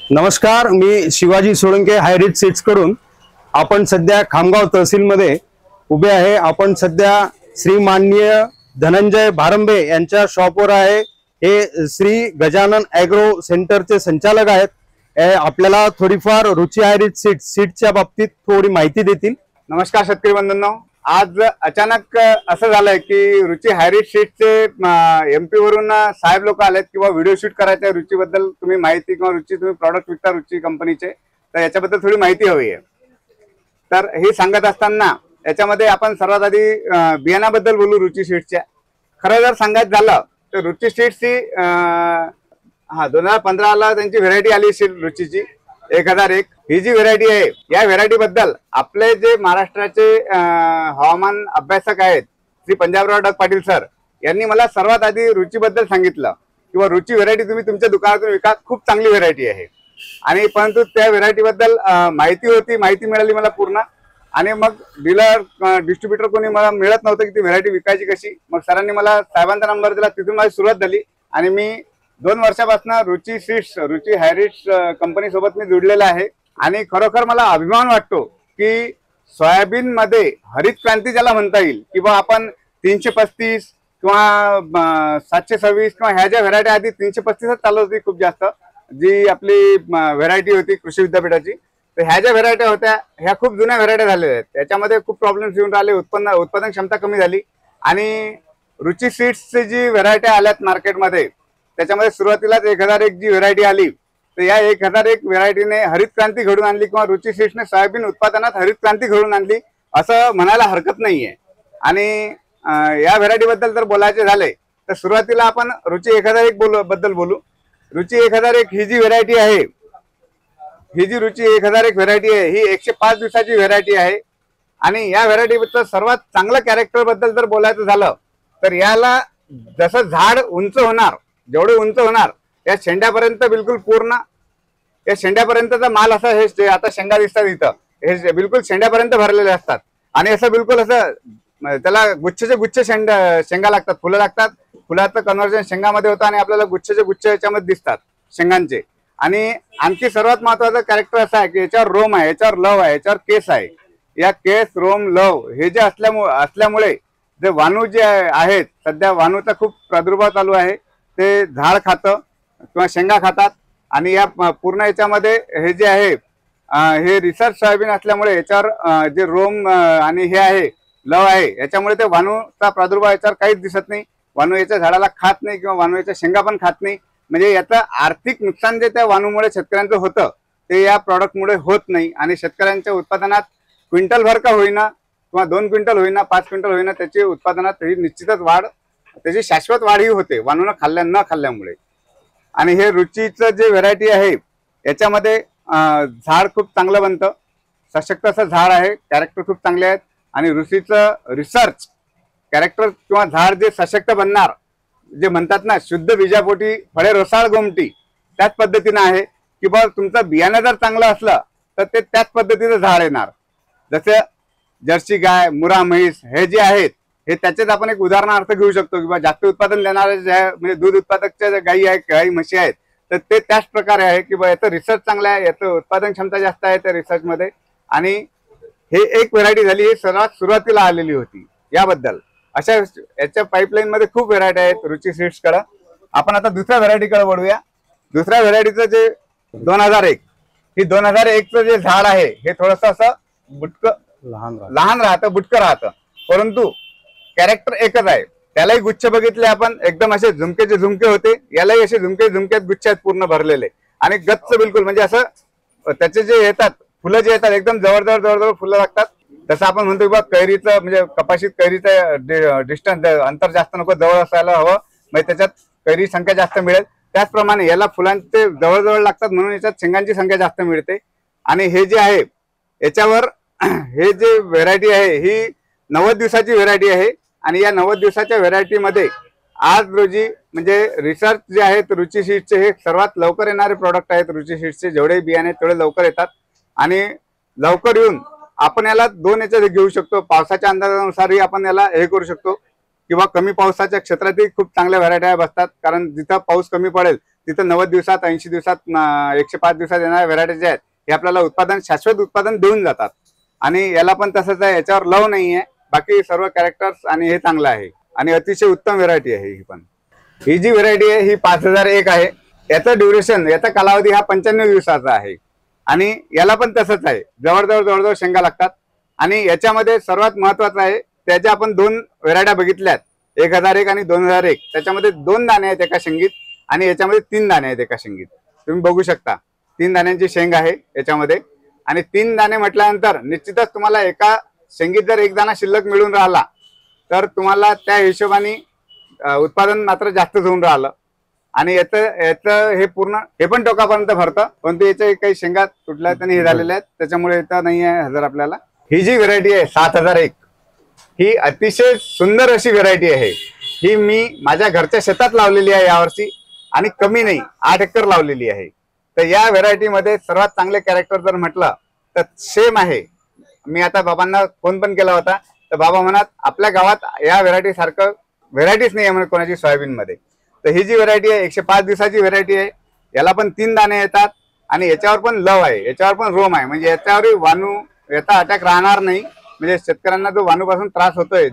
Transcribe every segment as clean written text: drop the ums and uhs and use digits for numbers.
नमस्कार, मी शिवाजी सोळंके हायरिच सीड्स कडून आपण सध्या खामगाव तहसील मध्ये उभे आहे। आपण सध्या श्री माननीय धनंजय भारंबे यांच्या शॉपवर आहे। हे श्री गजानन ॲग्रो सेंटरचे संचालक आहेत। आपल्याला थोडीफार रुची हायरिच सीड्सच्या बाबतीत थोडी माहिती देतील। नमस्कार शेतकरी बंधूंनो, आज अचानक असं झालंय की रुची हायरिच सीड्सचे MP वरून साहेब लोक आलेत किंवा व्हिडिओ शूट करायचे रुचीबद्दल तुम्ही माहिती किंवा रुची तुम्ही प्रॉडक्ट विकता रुची कंपनीचे, तर याच्याबद्दल थोडी माहिती हवी आहे। तर हे सांगत असताना याच्यामध्ये आपण सर्वात आधी बियाणाबद्दल बोलू रुची सीड्सच्या। खरं जर सांगायचं झालं तर रुची सीड्स ही 2015 ला त्यांची व्हेरायटी आली रुचीची 1001 ही जी व्हेरायटी आहे, या व्हेरायटी बद्दल आपले जे महाराष्ट्राचे हवामान अभ्यासक आहेत श्री पंजाबराव डग पाटील सर यांनी मला सर्वात आधी रुची बद्दल सांगितलं किंवा रुची व्हेरायटी तुम्ही तुमच्या दुकानातून विका, खूप चांगली व्हेरायटी आहे। आणि परंतु त्या व्हेरायटी बद्दल माहिती मिळाली मला पूर्ण, आणि मग डीलर डिस्ट्रीब्युटर कोणी मला मिळत नव्हतं की ती व्हेरायटी विकायची कशी। मग सरांनी मला साहेबांचा नंबर दिला, तिथून माझी सुरुवात झाली आणि मी 2 वर्षापासून रुची सीड्स रुची हायरिच कंपनी सोबत मी जुडलेला आहे। आणि खरोखर मला अभिमान वाटतो की सोयाबीन मध्ये हरित क्रांती ज्याला म्हणता येईल, किंवा आपण 335 किंवा 726 किंवा ह्या ज्या व्हेरायटी आधी 335च चालत होती खूप जास्त, जी आपली व्हेरायटी होती कृषी विद्यापीठाची, तर ह्या ज्या व्हेरायटी होत्या ह्या खूप जुन्या व्हेरायटी झालेल्या आहेत। त्याच्यामध्ये खूप प्रॉब्लेम्स येऊन राहिले, उत्पादन क्षमता कमी झाली। आणि रुची सीड्सची जी व्हेरायटी आल्यात मार्केटमध्ये, त्याच्यामध्ये सुरुवातीलाच 1001 जी व्हेरायटी आली, तर या 1001 व्हेरायटीने हरित क्रांती घडून आणली किंवा रुची सीड्सने सोयाबीन उत्पादनात हरित क्रांती घडून आणली असं म्हणायला हरकत नाहीये। आणि या व्हेरायटी बद्दल जर बोलायचे झाले तर सुरुवातीला आपण रुची 1001 बद्दल बोलू। रुची 1001 ही जी व्हेरायटी आहे, ही जी रुची 1001 व्हेरायटी आहे, ही 105 दिवसाची व्हेरायटी आहे। आणि या व्हेरायटी बद्दल सर्वात चांगलं कॅरेक्टर बद्दल जर बोलायचं झालं तर याला जसं झाड उंच होणार, जेवढे उंच होणार या शेंड्यापर्यंत बिलकुल पूर्ण या शेंड्यापर्यंतचा माल असा, हे आता शेंगा दिसतात इथं, हे बिलकुल शेंड्यापर्यंत भरलेले असतात। आणि असं बिलकुल असं त्याला गुच्छचे गुच्छ शेंगा लागतात, फुलं लागतात, फुलाचं कन्व्हर्जन शेंगामध्ये होतं आणि आपल्याला गुच्छचे गुच्छ याच्यामध्ये दिसतात शेंगांचे। आणि आणखी सर्वात महत्वाचं कॅरेक्टर असं आहे की याच्यावर रोम आहे, याच्यावर लव आहे, याच्यावर केस आहे। या केस, रोम, लव हे जे असल्यामुळे जे वानू जे आहेत, सध्या वानूचा खूप प्रादुर्भाव चालू आहे, ते झाड खातं किंवा शेंगा खातात। आणि या पूर्ण याच्यामध्ये हे जे आहे हे रिसर्च सोयाबीन असल्यामुळे याच्यावर जे रोम आणि हे आहे लव आहे, याच्यामुळे ते वानूचा प्रादुर्भाव याच्यावर काहीच दिसत नाही। वानू याच्या झाडाला खात नाही किंवा वानू याच्या शेंगा पण खात नाही। म्हणजे याचं आर्थिक नुकसान जे त्या वानूमुळे शेतकऱ्यांचं होतं ते या प्रॉडक्टमुळे होत नाही। आणि शेतकऱ्यांच्या उत्पादनात क्विंटल भर का होईना किंवा 2 क्विंटल होईना, 5 क्विंटल होईना, त्याची उत्पादनात ही निश्चितच वाढ, त्याची शाश्वत वाढ ही होते वानून न खाल्ल्यामुळे। आणि हे रुचीचं जे व्हेरायटी आहे याच्यामध्ये झाड खूप चांगलं बनतं, सशक्त असं झाड आहे, कॅरेक्टर खूप चांगले आहेत। आणि रुचीचं रिसर्च कॅरेक्टर किंवा झाड जे सशक्त बनणार, जे म्हणतात ना शुद्ध बीजापोटी फळे रसाळ गोमटी, त्याच पद्धतीनं आहे की बा तुमचं बियाणं जर चांगलं असलं तर ते त्याच पद्धतीचं झाड येणार। जसे जर्सी गाय, मुरा म्हैस हे जे आहेत हे त्याचेच आपण एक उदाहरणार्थ घेऊ शकतो, किंवा जास्त उत्पादन देणारे जे आहे म्हणजे दूध उत्पादकच्या गायी आहेत, गाई म्हशी आहेत, तर ते त्याच प्रकारे आहे की बा याचं रिसर्च चांगलं आहे, याचं उत्पादन क्षमता जास्त आहे त्या रिसर्चमध्ये। आणि हे एक व्हेरायटी झाली, ही सर्वात सुरुवातीला आलेली होती। याबद्दल अशा याच्या पाईपलाईन मध्ये खूप व्हेरायटी आहेत रुची सीड्सकडे। आपण आता दुसऱ्या व्हेरायटीकडे वळूया। दुसऱ्या व्हेरायटीचं जे 2001 ही 2001चं जे झाड आहे हे थोडंसं असं बुटकं लहान राहतं, बुटकं राहतं, परंतु कॅरेक्टर एकच आहे। त्यालाही गुच्छ बघितले आपण, एकदम असे झुमकेचे झुमके होते, यालाही असे झुमक्यात गुच्छ आहेत पूर्ण भरलेले आणि गच्च बिलकुल, म्हणजे असं त्याचे जे येतात फुलं जे येतात एकदम जवळ फुलं लागतात। जसं आपण म्हणतो की बा कैरीचं म्हणजे कपाशीत कैरीचं डिस्टन्स अंतर जास्त नको, जवळ असायला हवं, म्हणजे त्याच्यात कैरी संख्या जास्त मिळेल, त्याचप्रमाणे याला फुलांचे जवळ लागतात म्हणून याच्यात शेंगांची संख्या जास्त मिळते। आणि हे जे आहे याच्यावर हे जे व्हेरायटी आहे ही 90 दिवसाची व्हेरायटी आहे। आणि या 90 दिवसाच्या व्हेरायटीमध्ये आज रोजी म्हणजे रिसर्च जे आहेत रुची सीड्सचे हे सर्वात लवकर येणारे प्रॉडक्ट आहेत। रुची सीड्सचे जेवढे बियाणे तेवढे लवकर येतात आणि लवकर येऊन आपण याला 2 याच्यात घेऊ शकतो। पावसाच्या अंदाजानुसारही आपण याला हे करू शकतो किंवा कमी पावसाच्या क्षेत्रातही खूप चांगल्या व्हेरायटी बसतात, कारण जिथं पाऊस कमी पडेल तिथं 90 दिवसात 80 दिवसात 105 दिवसात येणाऱ्या व्हेरायटी जे आहेत हे आपल्याला उत्पादन शाश्वत उत्पादन देऊन जातात. आणि याला पण तसंच आहे, याच्यावर लव नाही आहे, बाकी सर्व कॅरेक्टर्स आणि हे चांगलं आहे आणि अतिशय उत्तम व्हेरायटी आहे ही. पण ही जी व्हेरायटी आहे ही 5001 आहे. याचं ड्युरेशन, याचा कालावधी हा 95 दिवसाचा आहे आणि याला पण तसंच आहे, जवळजवळ शेंगा लागतात. आणि याच्यामध्ये सर्वात महत्वाचं आहे, त्याच्या आपण 2 व्हेरायट्या बघितल्यात, 1001 आणि 2001. त्याच्यामध्ये 2 दाणे आहेत एका शेंगीत आणि याच्यामध्ये 3 दाणे आहेत एका शेंगीत. तुम्ही बघू शकता 3 दाण्यांची शेंग आहे याच्यामध्ये. आणि 3 दाणे म्हटल्यानंतर निश्चितच तुम्हाला एका शेंगीत जर 1 दाणा शिल्लक मिळून राहिला तर तुम्हाला त्या हिशोबाने उत्पादन मात्र जास्त होऊन राहिलं. आणि याचं हे पूर्ण हे पण टोकापर्यंत भरतं, पण याच्या काही शेंगा तुटल्या आणि हे झालेल्या आहेत, त्याच्यामुळे येतं नाही आहे हजर आपल्याला. ही जी व्हेरायटी आहे 7001 ही अतिशय सुंदर अशी व्हेरायटी आहे. ही मी माझ्या घरच्या शेतात लावलेली आहे यावर्षी आणि कमी नाही 8 एकर लावलेली आहे. तर या व्हेरायटीमध्ये सर्वात चांगले कॅरेक्टर जर म्हटलं तर सेम आहे. मी आता बाबांना फोन पण केला होता, तर बाबा म्हणत आपल्या गावात या व्हेरायटी सारखं व्हेरायटीच नाही आहे म्हणे कोणाची सोयाबीन मध्ये. तर ही जी व्हेरायटी आहे 105 दिवसाची व्हेरायटी आहे. याला पण 3 दाणे येतात आणि याच्यावर पण लव आहे, याच्यावर पण रोम आहे, म्हणजे याच्यावरही वानू याचा अटॅक राहणार नाही. म्हणजे शेतकऱ्यांना जो वानूपासून त्रास होतोय,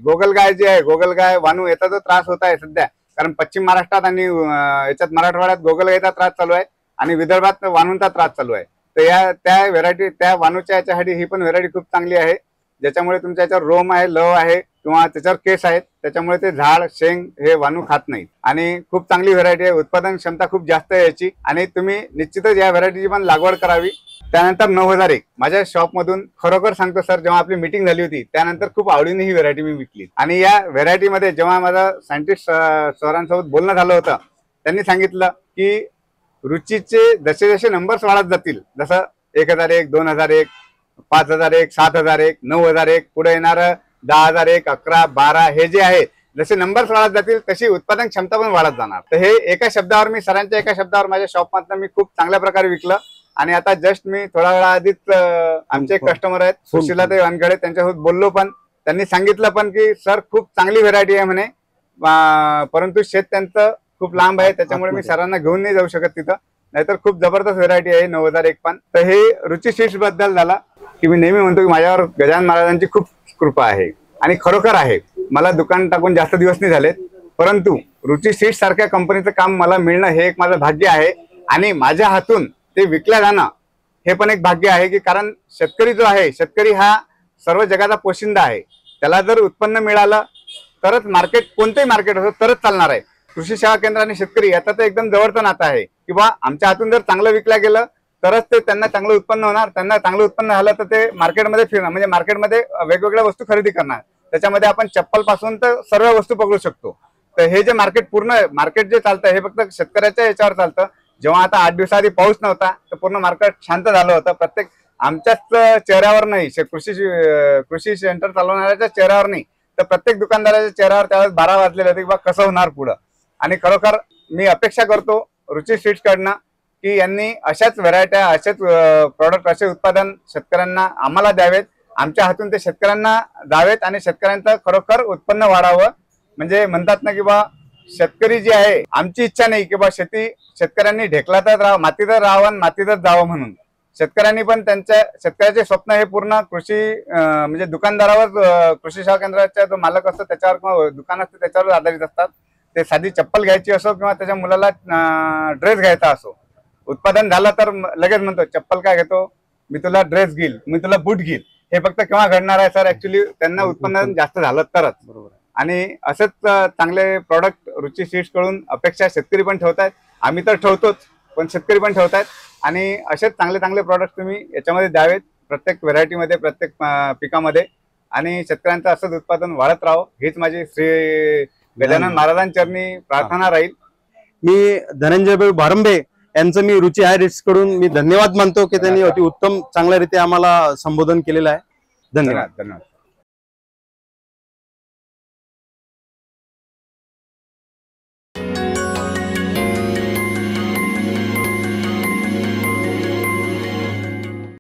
गोगलगाय जी आहे, गोगलगाय वानू याचा जो त्रास होत आहे सध्या, कारण पश्चिम महाराष्ट्रात आणि याच्यात मराठवाड्यात गोगलगायचा त्रास चालू आहे आणि विदर्भात वानूंचा त्रास चालू आहे. तर त्या व्हेरायटी, त्या वानूच्या याच्यासाठी ही पण व्हेरायटी खूप चांगली आहे, ज्याच्यामुळे तुमच्या याच्यावर रोम आहे, लव आहे किंवा त्याच्यावर केस आहेत, त्याच्यामुळे ते झाड शेंग हे वानू खात नाहीत. आणि खूप चांगली व्हेरायटी आहे, उत्पादन क्षमता खूप जास्त आहे याची आणि तुम्ही निश्चितच या व्हेरायटीची पण लागवड करावी. त्यानंतर 9001 माझ्या शॉपमधून खरोखर सांगतो सर, जेव्हा आपली मीटिंग झाली होती त्यानंतर खूप आवडीने ही व्हेरायटी मी विकली. आणि या व्हेरायटीमध्ये जेव्हा माझा सायंटिस्ट सरांसोबत बोलणं झालं होतं, त्यांनी सांगितलं की रुचीचे जसे जसे नंबर्स वाढत जातील, जसं 1001, 2001, 5001, 7001, 9001, पुढे येणारं 10001, 11, 12 हे जे आहे, जसे नंबर्स वाढत जातील तशी उत्पादन क्षमता पण वाढत जाणार. तर हे एका शब्दावर, मी सरांच्या एका शब्दावर माझ्या शॉपमधनं मी खूप चांगल्या प्रकारे विकलं. आणि आता जस्ट मी थोडा वेळा आधीच आमचे एक कस्टमर आहेत सुशीलाताई वानखडे, त्यांच्यासोबत बोललो, पण त्यांनी सांगितलं पण की सर खूप चांगली व्हेरायटी आहे म्हणे, परंतु शेत त्यांचं खूप लांब आहे, त्याच्यामुळे मी सरांना घेऊन नाही जाऊ शकत तिथं, नाहीतर खूप जबरदस्त व्हेरायटी आहे 9001 पण. तर हे रुची सीड्स बद्दल झाला की मी नेहमी म्हणतो की माझ्यावर गजानन महाराजांची खूप कृपा आहे आणि खरोखर आहे. मला दुकान टाकून जास्त दिवस नाही झालेत, परंतु रुची सीड्स सारख्या कंपनीचं काम मला मिळणं हे एक माझं भाग्य आहे आणि माझ्या हातून ते विकल्या जाणं हे पण एक भाग्य आहे. की कारण शेतकरी जो आहे, शेतकरी हा सर्व जगाचा पोशिंदा आहे, त्याला जर उत्पन्न मिळालं तरच मार्केट, कोणतेही मार्केट असो तरच चालणार आहे. कृषी सेवा केंद्र आणि शेतकरी याचा तर एकदम जवळचं नातं आहे की बा आमच्या हातून जर चांगलं विकल्या गेलं तरच ते त्यांना चांगलं उत्पन्न होणार, त्यांना चांगलं उत्पन्न झालं तर ते मार्केटमध्ये फिरणार, म्हणजे मार्केटमध्ये वेगवेगळ्या वस्तू खरेदी करणार. त्याच्यामध्ये आपण चप्पल पासून तर सर्व वस्तू पकडू शकतो. तर हे जे मार्केट जे चालतं हे फक्त शेतकऱ्याच्या याच्यावर चालतं. जेव्हा आता 8 दिवसाआधी पाऊस नव्हता तर पूर्ण मार्केट शांत झालं होतं. प्रत्येक आमच्याच चेहऱ्यावर नाही, कृषी सेंटर चालवणाऱ्याच्या चेहऱ्यावर नाही, तर प्रत्येक दुकानदाराच्या चेहऱ्यावर त्यावेळेस 12 वाजलेले होते की बा कसं होणार पुढं. आणि खरोखर मी अपेक्षा करतो रुची सीड्स कडनं की यांनी अशाच व्हेरायट्या, असेच प्रॉडक्ट, असे उत्पादन शेतकऱ्यांना आम्हाला द्यावेत, आमच्या हातून ते शेतकऱ्यांना जावेत आणि शेतकऱ्यांचं खरोखर उत्पन्न वाढावं. म्हणजे म्हणतात ना की बा शेतकरी जे आहे, आमची इच्छा नाही की बा शेतकऱ्यांनी ढेकलातच राहावं, मातीतच राहावं, मातीतच जावं, म्हणून शेतकऱ्यांनी पण शेतकऱ्याचे स्वप्न हे पूर्ण म्हणजे दुकानदारावर, कृषी सेवा केंद्राचा जो मालक असतो त्याच्यावर किंवा दुकान असतं त्याच्यावर आधारित असतात. ते साधी चप्पल घ्यायची असो किंवा त्याच्या मुलाला ड्रेस घ्यायचा असो, उत्पादन झालं तर लगेच म्हणतो चप्पल काय घेतो, मी तुला ड्रेस घेईल, मी तुला बूट घेईल. हे फक्त केव्हा घडणार आहे सर, ऍक्च्युली त्यांना उत्पन्न जास्त झालं तरच. बरोबर. आणि असंच चांगले प्रॉडक्ट रुची सीड्स कडून अपेक्षा शेतकरी पण ठेवतायत, आम्ही तर ठेवतोच, पण शेतकरी पण ठेवतायत. आणि असेच चांगले चांगले प्रॉडक्ट तुम्ही याच्यामध्ये द्यावेत, प्रत्येक व्हेरायटीमध्ये, प्रत्येक पिकामध्ये, आणि शेतकऱ्यांचं असंच उत्पादन वाढत राहो हीच माझी श्री गजानन महाराजांचरणी प्रार्थना राहील. मी धनंजय भारंबे यांचं मी रुची हायरिट्स कडून मी धन्यवाद मानतो की त्यांनी अति उत्तम चांगल्या रीती आम्हाला संबोधन केलेलं आहे. धन्यवाद. धन्यवाद.